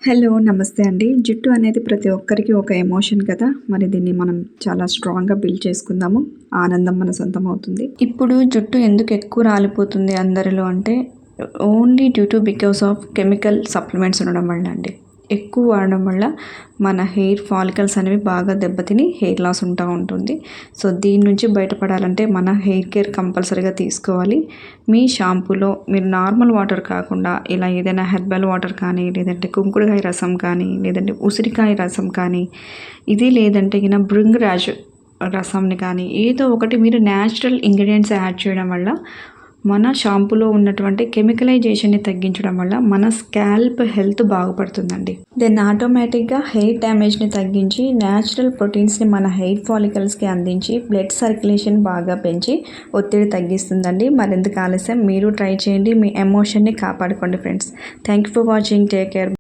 Hello నమస్తే అండి. జుట్టు అనేది ప్రతి ఒక్కరికి ఒక ఎమోషన్ కదా! మరి దీన్ని మనం చాలా స్ట్రాంగ్‌గా బిల్డ్ చేసుకుందాము. ఆనందం మన సొంతం అవుతుంది. ఇప్పుడు జుట్టు ఎందుకు ఎక్కువ రాలిపోతుంది అందరిలో అంటే only because of chemical supplements ఉండడం వల్ల అండి. ఎక్కువ వాడడం వల్ల మన హెయిర్ ఫాలికల్స్ అనేవి బాగా దెబ్బతిని హెయిర్ లాస్ ఉంటుంది. సో దీని నుంచి బయటపడాలంటే మన హెయిర్ కేర్ కంపల్సరీగా తీసుకోవాలి. మీ షాంపూలో మీరు నార్మల్ వాటర్ కాకుండా ఇలా ఏదైనా హెర్బల్ వాటర్ కానీ, లేదంటే కుంకుడుకాయ రసం కానీ, లేదంటే ఉసిరికాయ రసం కానీ, ఇది లేదంటే భృంగరాజ్ రసంని కానీ ఏదో ఒకటి మీరు న్యాచురల్ ఇంగ్రీడియంట్స్ యాడ్ చేయడం వల్ల మన షాంపూలో ఉన్నటువంటి కెమికలైజేషన్ని తగ్గించడం వల్ల మన స్కాల్ప్ హెల్త్ బాగుపడుతుందండి. దెన్ ఆటోమేటిక్గా హెయిర్ డ్యామేజ్ని తగ్గించి న్యాచురల్ ప్రోటీన్స్ని మన హెయిర్ ఫాలికల్స్కి అందించి బ్లడ్ సర్క్యులేషన్ బాగా పెంచి ఒత్తిడి తగ్గిస్తుందండి. మరెందుకు ఆలస్యం, మీరు ట్రై చేయండి. మీ ఎమోషన్ని కాపాడుకోండి friends. Thank you for watching. Take care.